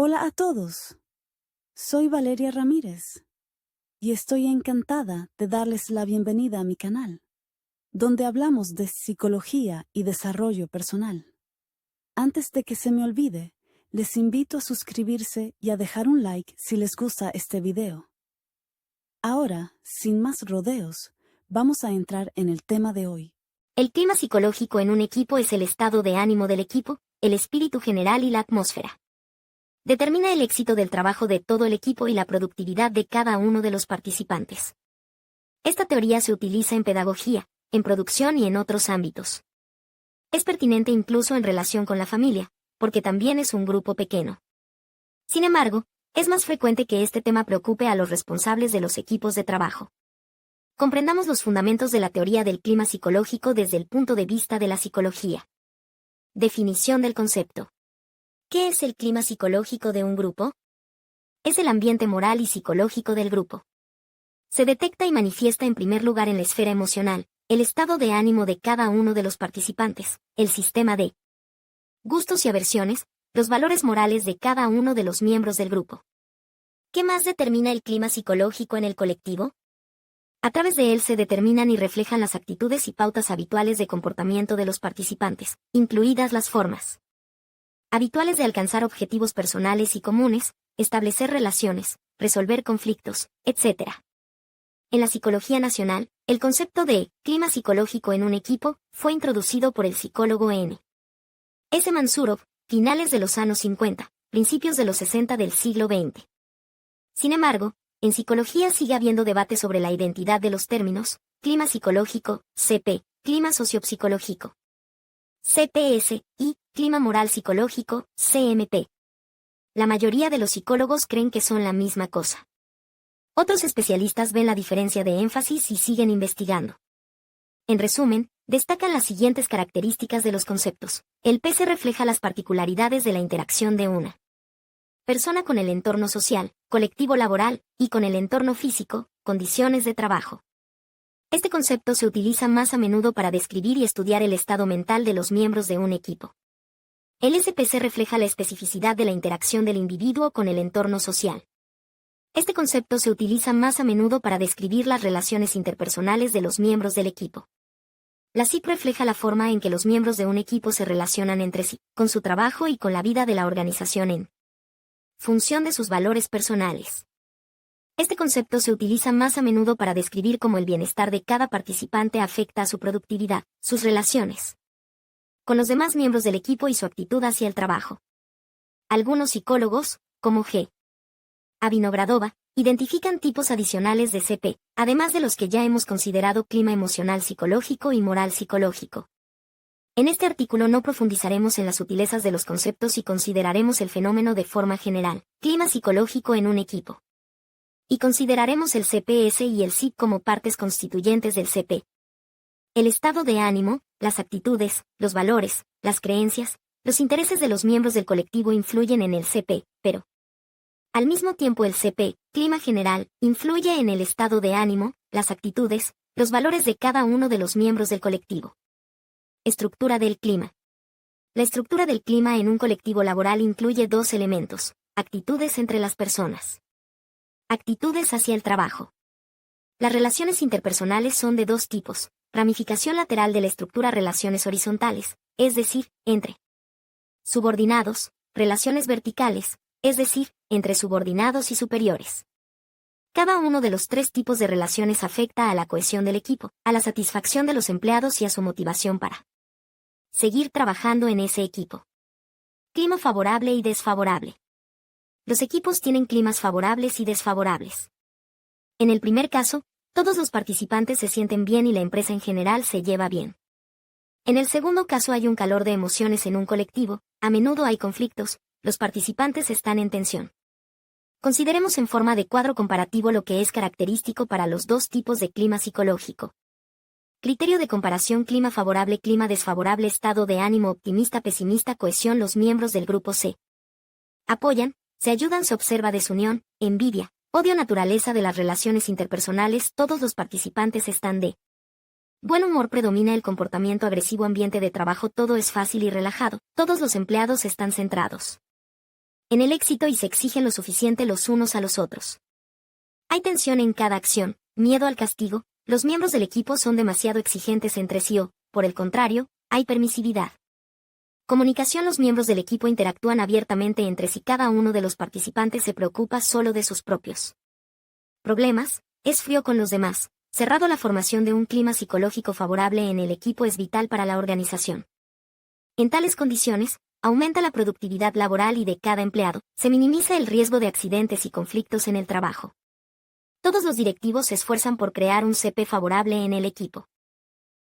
Hola a todos. Soy Valeria Ramírez y estoy encantada de darles la bienvenida a mi canal, donde hablamos de psicología y desarrollo personal. Antes de que se me olvide, les invito a suscribirse y a dejar un like si les gusta este video. Ahora, sin más rodeos, vamos a entrar en el tema de hoy. El clima psicológico en un equipo es el estado de ánimo del equipo, el espíritu general y la atmósfera. Determina el éxito del trabajo de todo el equipo y la productividad de cada uno de los participantes. Esta teoría se utiliza en pedagogía, en producción y en otros ámbitos. Es pertinente incluso en relación con la familia, porque también es un grupo pequeño. Sin embargo, es más frecuente que este tema preocupe a los responsables de los equipos de trabajo. Comprendamos los fundamentos de la teoría del clima psicológico desde el punto de vista de la psicología. Definición del concepto. ¿Qué es el clima psicológico de un grupo? Es el ambiente moral y psicológico del grupo. Se detecta y manifiesta en primer lugar en la esfera emocional, el estado de ánimo de cada uno de los participantes, el sistema de gustos y aversiones, los valores morales de cada uno de los miembros del grupo. ¿Qué más determina el clima psicológico en el colectivo? A través de él se determinan y reflejan las actitudes y pautas habituales de comportamiento de los participantes, incluidas las formas habituales de alcanzar objetivos personales y comunes, establecer relaciones, resolver conflictos, etc. En la psicología nacional, el concepto de clima psicológico en un equipo fue introducido por el psicólogo N. S. Mansurov, finales de los años 50, principios de los 60 del siglo XX. Sin embargo, en psicología sigue habiendo debate sobre la identidad de los términos clima psicológico, CP, clima sociopsicológico, CPS, y clima moral psicológico, CMP. La mayoría de los psicólogos creen que son la misma cosa. Otros especialistas ven la diferencia de énfasis y siguen investigando. En resumen, destacan las siguientes características de los conceptos. El PC refleja las particularidades de la interacción de una persona con el entorno social, colectivo laboral, y con el entorno físico, condiciones de trabajo. Este concepto se utiliza más a menudo para describir y estudiar el estado mental de los miembros de un equipo. El SPC refleja la especificidad de la interacción del individuo con el entorno social. Este concepto se utiliza más a menudo para describir las relaciones interpersonales de los miembros del equipo. La CIP refleja la forma en que los miembros de un equipo se relacionan entre sí, con su trabajo y con la vida de la organización en función de sus valores personales. Este concepto se utiliza más a menudo para describir cómo el bienestar de cada participante afecta a su productividad, sus relaciones con los demás miembros del equipo y su actitud hacia el trabajo. Algunos psicólogos, como G. Vinogradova, identifican tipos adicionales de CP, además de los que ya hemos considerado clima emocional psicológico y moral psicológico. En este artículo no profundizaremos en las sutilezas de los conceptos y consideraremos el fenómeno de forma general, clima psicológico en un equipo. Y consideraremos el CPS y el CIP como partes constituyentes del CP. El estado de ánimo, las actitudes, los valores, las creencias, los intereses de los miembros del colectivo influyen en el CP, pero al mismo tiempo el CP, clima general, influye en el estado de ánimo, las actitudes, los valores de cada uno de los miembros del colectivo. Estructura del clima. La estructura del clima en un colectivo laboral incluye dos elementos: actitudes entre las personas. Actitudes hacia el trabajo. Las relaciones interpersonales son de dos tipos: ramificación lateral de la estructura, relaciones horizontales, es decir, entre subordinados; relaciones verticales, es decir, entre subordinados y superiores. Cada uno de los tres tipos de relaciones afecta a la cohesión del equipo, a la satisfacción de los empleados y a su motivación para seguir trabajando en ese equipo. Clima favorable y desfavorable. Los equipos tienen climas favorables y desfavorables. En el primer caso, todos los participantes se sienten bien y la empresa en general se lleva bien. En el segundo caso hay un calor de emociones en un colectivo, a menudo hay conflictos, los participantes están en tensión. Consideremos en forma de cuadro comparativo lo que es característico para los dos tipos de clima psicológico. Criterio de comparación: clima favorable, clima desfavorable, estado de ánimo optimista, pesimista, cohesión. Los miembros del grupo se apoyan, se ayudan, se observa desunión, envidia, odio. Naturaleza de las relaciones interpersonales: todos los participantes están de buen humor, predomina el comportamiento agresivo. Ambiente de trabajo: todo es fácil y relajado, todos los empleados están centrados. en el éxito y se exigen lo suficiente los unos a los otros. Hay tensión en cada acción, miedo al castigo, los miembros del equipo son demasiado exigentes entre sí o, por el contrario, hay permisividad. Comunicación. Los miembros del equipo interactúan abiertamente entre sí. Cada uno de los participantes se preocupa solo de sus propios problemas, es frío con los demás. Cerrado. La formación de un clima psicológico favorable en el equipo es vital para la organización. En tales condiciones, aumenta la productividad laboral y de cada empleado, se minimiza el riesgo de accidentes y conflictos en el trabajo. Todos los directivos se esfuerzan por crear un CP favorable en el equipo.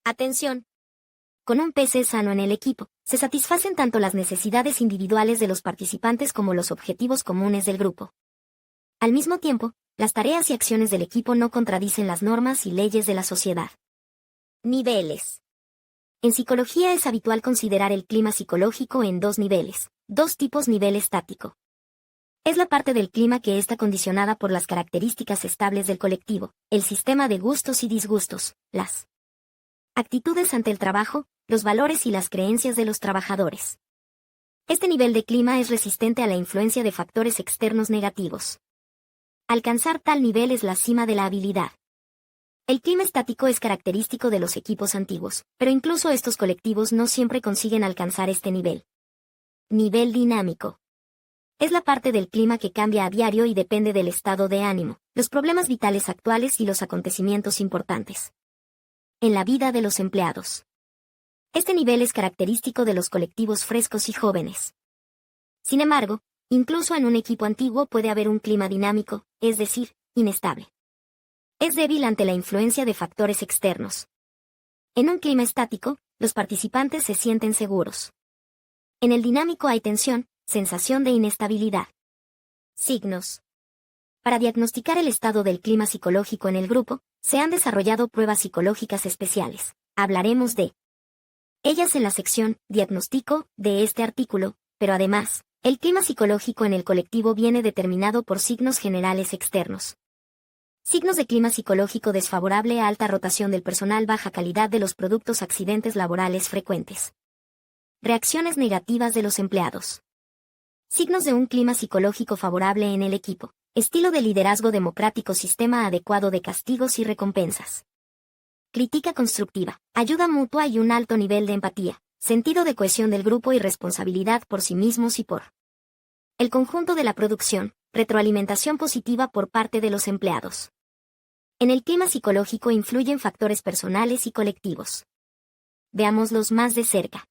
Atención. Con un PC sano en el equipo, se satisfacen tanto las necesidades individuales de los participantes como los objetivos comunes del grupo. Al mismo tiempo, las tareas y acciones del equipo no contradicen las normas y leyes de la sociedad. Niveles. En psicología es habitual considerar el clima psicológico en dos niveles, dos tipos. Nivel estático. Es la parte del clima que está condicionada por las características estables del colectivo, el sistema de gustos y disgustos, las actitudes ante el trabajo, los valores y las creencias de los trabajadores. Este nivel de clima es resistente a la influencia de factores externos negativos. Alcanzar tal nivel es la cima de la habilidad. El clima estático es característico de los equipos antiguos, pero incluso estos colectivos no siempre consiguen alcanzar este nivel. Nivel dinámico. Es la parte del clima que cambia a diario y depende del estado de ánimo, los problemas vitales actuales y los acontecimientos importantes en la vida de los empleados. Este nivel es característico de los colectivos frescos y jóvenes. Sin embargo, incluso en un equipo antiguo puede haber un clima dinámico, es decir, inestable. Es débil ante la influencia de factores externos. En un clima estático, los participantes se sienten seguros. En el dinámico hay tensión, sensación de inestabilidad. Signos. Para diagnosticar el estado del clima psicológico en el grupo, se han desarrollado pruebas psicológicas especiales. Hablaremos de ellas en la sección Diagnóstico de este artículo, pero además, el clima psicológico en el colectivo viene determinado por signos generales externos. Signos de clima psicológico desfavorable: alta rotación del personal, baja calidad de los productos, accidentes laborales frecuentes. Reacciones negativas de los empleados. Signos de un clima psicológico favorable en el equipo. Estilo de liderazgo democrático, sistema adecuado de castigos y recompensas. Crítica constructiva, ayuda mutua y un alto nivel de empatía, sentido de cohesión del grupo y responsabilidad por sí mismos y por el conjunto de la producción, retroalimentación positiva por parte de los empleados. En el clima psicológico influyen factores personales y colectivos. Veámoslos más de cerca.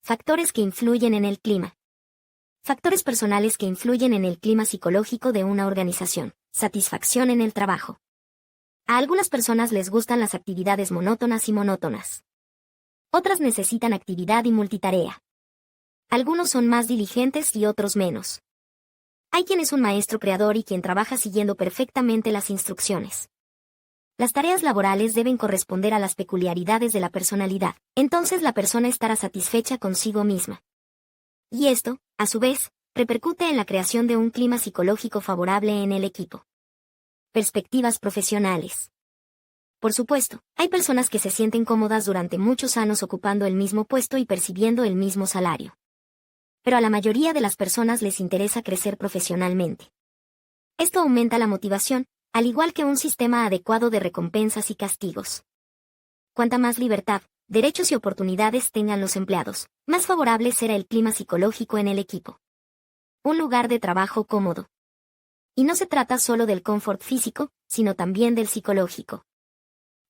Factores que influyen en el clima. Factores personales que influyen en el clima psicológico de una organización. Satisfacción en el trabajo. A algunas personas les gustan las actividades monótonas y monótonas. Otras necesitan actividad y multitarea. Algunos son más diligentes y otros menos. Hay quien es un maestro creador y quien trabaja siguiendo perfectamente las instrucciones. Las tareas laborales deben corresponder a las peculiaridades de la personalidad, entonces la persona estará satisfecha consigo misma. Y esto, a su vez, repercute en la creación de un clima psicológico favorable en el equipo. Perspectivas profesionales. Por supuesto, hay personas que se sienten cómodas durante muchos años ocupando el mismo puesto y percibiendo el mismo salario. Pero a la mayoría de las personas les interesa crecer profesionalmente. Esto aumenta la motivación, al igual que un sistema adecuado de recompensas y castigos. Cuanta más libertad, derechos y oportunidades tengan los empleados, más favorable será el clima psicológico en el equipo. Un lugar de trabajo cómodo. Y no se trata solo del confort físico, sino también del psicológico.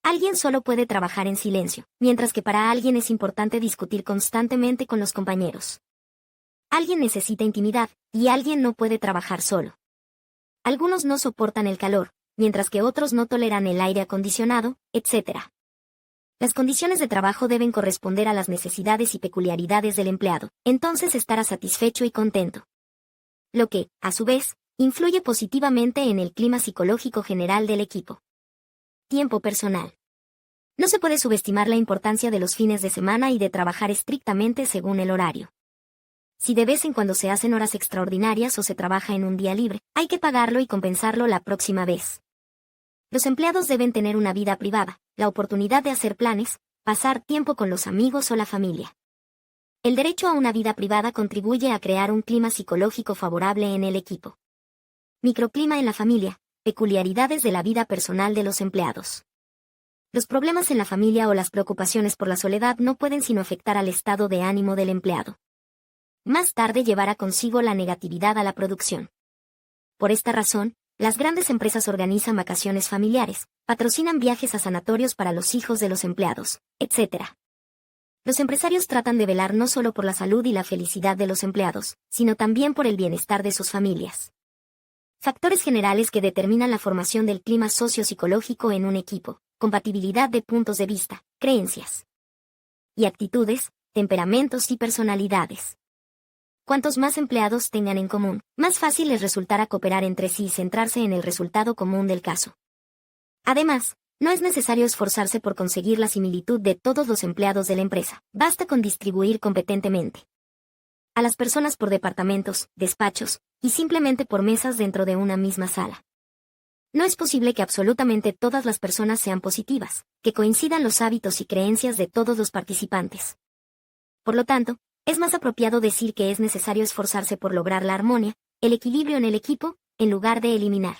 Alguien solo puede trabajar en silencio, mientras que para alguien es importante discutir constantemente con los compañeros. Alguien necesita intimidad, y alguien no puede trabajar solo. Algunos no soportan el calor, mientras que otros no toleran el aire acondicionado, etc. Las condiciones de trabajo deben corresponder a las necesidades y peculiaridades del empleado, entonces estará satisfecho y contento. Lo que, a su vez, influye positivamente en el clima psicológico general del equipo. Tiempo personal. No se puede subestimar la importancia de los fines de semana y de trabajar estrictamente según el horario. Si de vez en cuando se hacen horas extraordinarias o se trabaja en un día libre, hay que pagarlo y compensarlo la próxima vez. Los empleados deben tener una vida privada, la oportunidad de hacer planes, pasar tiempo con los amigos o la familia. El derecho a una vida privada contribuye a crear un clima psicológico favorable en el equipo. Microclima en la familia, peculiaridades de la vida personal de los empleados. Los problemas en la familia o las preocupaciones por la soledad no pueden sino afectar al estado de ánimo del empleado. Más tarde llevará consigo la negatividad a la producción. Por esta razón, las grandes empresas organizan vacaciones familiares, patrocinan viajes a sanatorios para los hijos de los empleados, etc. Los empresarios tratan de velar no solo por la salud y la felicidad de los empleados, sino también por el bienestar de sus familias. Factores generales que determinan la formación del clima sociopsicológico en un equipo: compatibilidad de puntos de vista, creencias y actitudes, temperamentos y personalidades. Cuantos más empleados tengan en común, más fácil les resultará cooperar entre sí y centrarse en el resultado común del caso. Además, no es necesario esforzarse por conseguir la similitud de todos los empleados de la empresa, basta con distribuir competentemente a las personas por departamentos, despachos, y simplemente por mesas dentro de una misma sala. No es posible que absolutamente todas las personas sean positivas, que coincidan los hábitos y creencias de todos los participantes. Por lo tanto, es más apropiado decir que es necesario esforzarse por lograr la armonía, el equilibrio en el equipo, en lugar de eliminar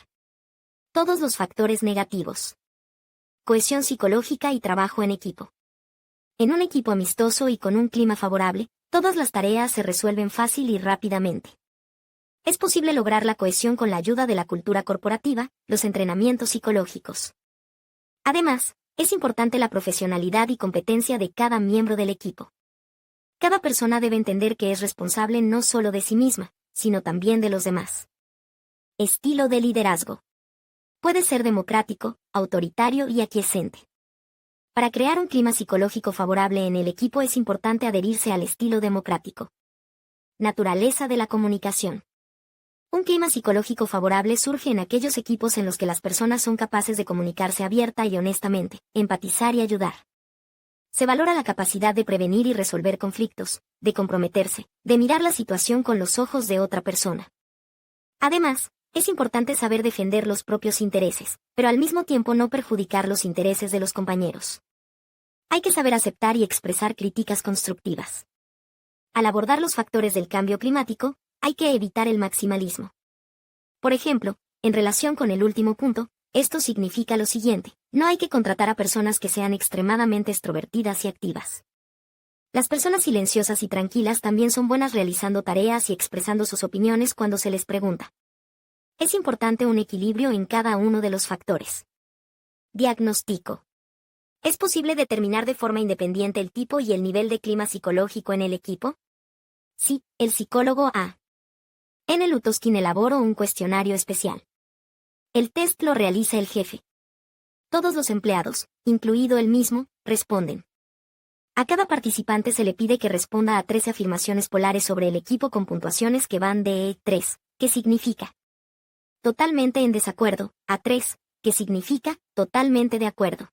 todos los factores negativos. Cohesión psicológica y trabajo en equipo. En un equipo amistoso y con un clima favorable, todas las tareas se resuelven fácil y rápidamente. Es posible lograr la cohesión con la ayuda de la cultura corporativa, los entrenamientos psicológicos. Además, es importante la profesionalidad y competencia de cada miembro del equipo. Cada persona debe entender que es responsable no solo de sí misma, sino también de los demás. Estilo de liderazgo. Puede ser democrático, autoritario y aquiescente. Para crear un clima psicológico favorable en el equipo es importante adherirse al estilo democrático. Naturaleza de la comunicación. Un clima psicológico favorable surge en aquellos equipos en los que las personas son capaces de comunicarse abierta y honestamente, empatizar y ayudar. Se valora la capacidad de prevenir y resolver conflictos, de comprometerse, de mirar la situación con los ojos de otra persona. Además, es importante saber defender los propios intereses, pero al mismo tiempo no perjudicar los intereses de los compañeros. Hay que saber aceptar y expresar críticas constructivas. Al abordar los factores del cambio climático, hay que evitar el maximalismo. Por ejemplo, en relación con el último punto, esto significa lo siguiente: no hay que contratar a personas que sean extremadamente extrovertidas y activas. Las personas silenciosas y tranquilas también son buenas realizando tareas y expresando sus opiniones cuando se les pregunta. Es importante un equilibrio en cada uno de los factores. Diagnóstico. ¿Es posible determinar de forma independiente el tipo y el nivel de clima psicológico en el equipo? Sí, el psicólogo A. N. Lutoskin elaboró un cuestionario especial. El test lo realiza el jefe. Todos los empleados, incluido él mismo, responden. A cada participante se le pide que responda a 13 afirmaciones polares sobre el equipo con puntuaciones que van de E3, que significa totalmente en desacuerdo, a 3, que significa totalmente de acuerdo.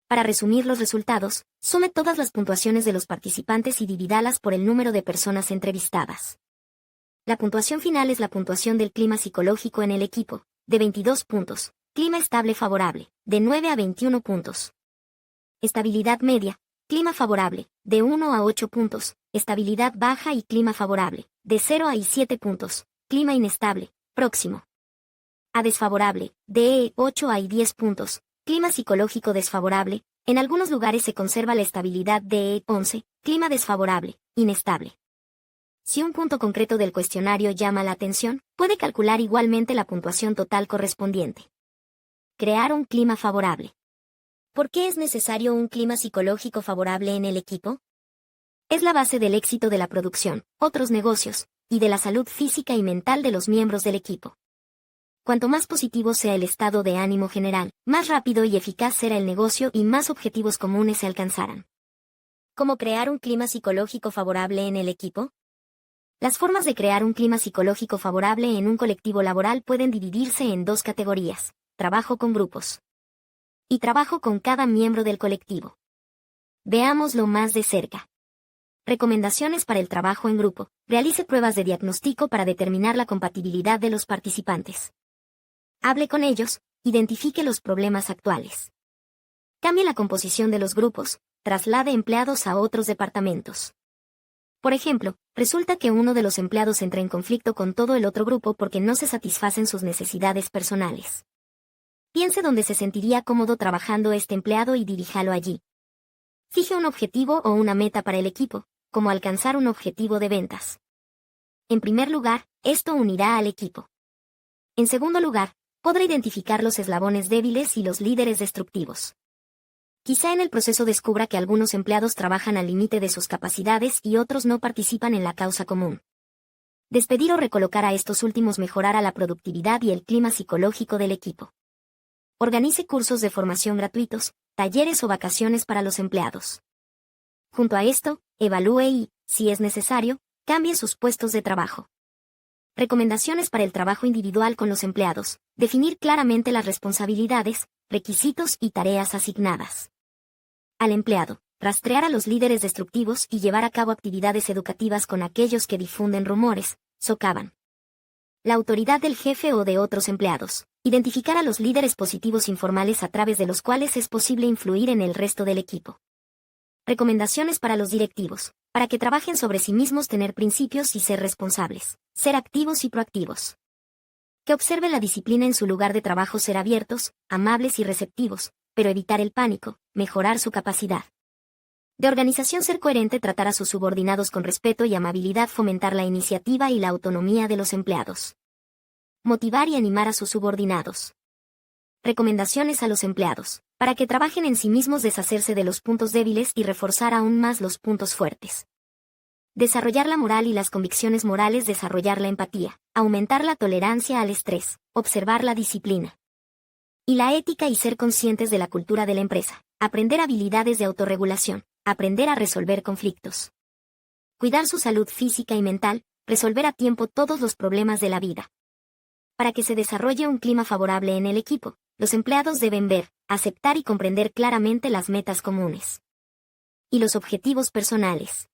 Para resumir los resultados, sume todas las puntuaciones de los participantes y divídalas por el número de personas entrevistadas. La puntuación final es la puntuación del clima psicológico en el equipo, de 22 puntos, clima estable favorable, de 9 a 21 puntos. Estabilidad media, clima favorable, de 1 a 8 puntos, estabilidad baja y clima favorable, de 0 a 7 puntos, clima inestable, próximo. A desfavorable, de 8 a 10 puntos, clima psicológico desfavorable, en algunos lugares se conserva la estabilidad de 11, clima desfavorable, inestable. Si un punto concreto del cuestionario llama la atención, puede calcular igualmente la puntuación total correspondiente. Crear un clima favorable. ¿Por qué es necesario un clima psicológico favorable en el equipo? Es la base del éxito de la producción, otros negocios, y de la salud física y mental de los miembros del equipo. Cuanto más positivo sea el estado de ánimo general, más rápido y eficaz será el negocio y más objetivos comunes se alcanzarán. ¿Cómo crear un clima psicológico favorable en el equipo? Las formas de crear un clima psicológico favorable en un colectivo laboral pueden dividirse en dos categorías: trabajo con grupos y trabajo con cada miembro del colectivo. Veámoslo más de cerca. Recomendaciones para el trabajo en grupo. Realice pruebas de diagnóstico para determinar la compatibilidad de los participantes. Hable con ellos, identifique los problemas actuales. Cambie la composición de los grupos, traslade empleados a otros departamentos. Por ejemplo, resulta que uno de los empleados entra en conflicto con todo el otro grupo porque no se satisfacen sus necesidades personales. Piense dónde se sentiría cómodo trabajando este empleado y diríjalo allí. Fije un objetivo o una meta para el equipo, como alcanzar un objetivo de ventas. En primer lugar, esto unirá al equipo. En segundo lugar, podrá identificar los eslabones débiles y los líderes destructivos. Quizá en el proceso descubra que algunos empleados trabajan al límite de sus capacidades y otros no participan en la causa común. Despedir o recolocar a estos últimos mejorará la productividad y el clima psicológico del equipo. Organice cursos de formación gratuitos, talleres o vacaciones para los empleados. Junto a esto, evalúe y, si es necesario, cambie sus puestos de trabajo. Recomendaciones para el trabajo individual con los empleados. Definir claramente las responsabilidades, requisitos y tareas asignadas. Al empleado, rastrear a los líderes destructivos y llevar a cabo actividades educativas con aquellos que difunden rumores, socavan. La autoridad del jefe o de otros empleados. Identificar a los líderes positivos informales a través de los cuales es posible influir en el resto del equipo. Recomendaciones para los directivos. Para que trabajen sobre sí mismos, tener principios y ser responsables. Ser activos y proactivos. Que observen la disciplina en su lugar de trabajo, ser abiertos, amables y receptivos, pero evitar el pánico, mejorar su capacidad. De organización, ser coherente, tratar a sus subordinados con respeto y amabilidad, fomentar la iniciativa y la autonomía de los empleados. Motivar y animar a sus subordinados. Recomendaciones a los empleados. Para que trabajen en sí mismos, deshacerse de los puntos débiles y reforzar aún más los puntos fuertes. Desarrollar la moral y las convicciones morales, desarrollar la empatía, aumentar la tolerancia al estrés, observar la disciplina. Y la ética y ser conscientes de la cultura de la empresa. Aprender habilidades de autorregulación, aprender a resolver conflictos. Cuidar su salud física y mental, resolver a tiempo todos los problemas de la vida. Para que se desarrolle un clima favorable en el equipo, los empleados deben ver, aceptar y comprender claramente las metas comunes. Y los objetivos personales.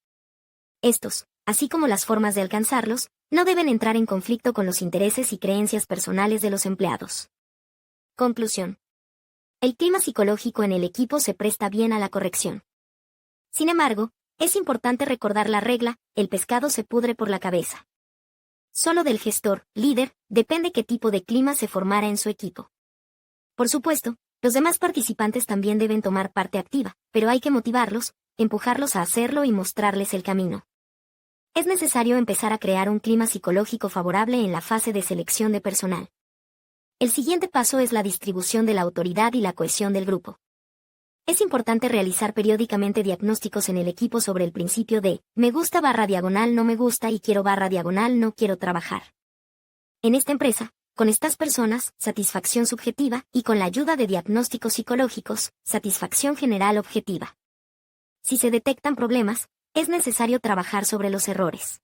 Estos, así como las formas de alcanzarlos, no deben entrar en conflicto con los intereses y creencias personales de los empleados. Conclusión. El clima psicológico en el equipo se presta bien a la corrección. Sin embargo, es importante recordar la regla: el pescado se pudre por la cabeza. Solo del gestor, líder, depende qué tipo de clima se formará en su equipo. Por supuesto, los demás participantes también deben tomar parte activa, pero hay que motivarlos, empujarlos a hacerlo y mostrarles el camino. Es necesario empezar a crear un clima psicológico favorable en la fase de selección de personal. El siguiente paso es la distribución de la autoridad y la cohesión del grupo. Es importante realizar periódicamente diagnósticos en el equipo sobre el principio de me gusta / no me gusta y quiero / no quiero trabajar. En esta empresa, con estas personas, satisfacción subjetiva, y con la ayuda de diagnósticos psicológicos, satisfacción general objetiva. Si se detectan problemas, es necesario trabajar sobre los errores.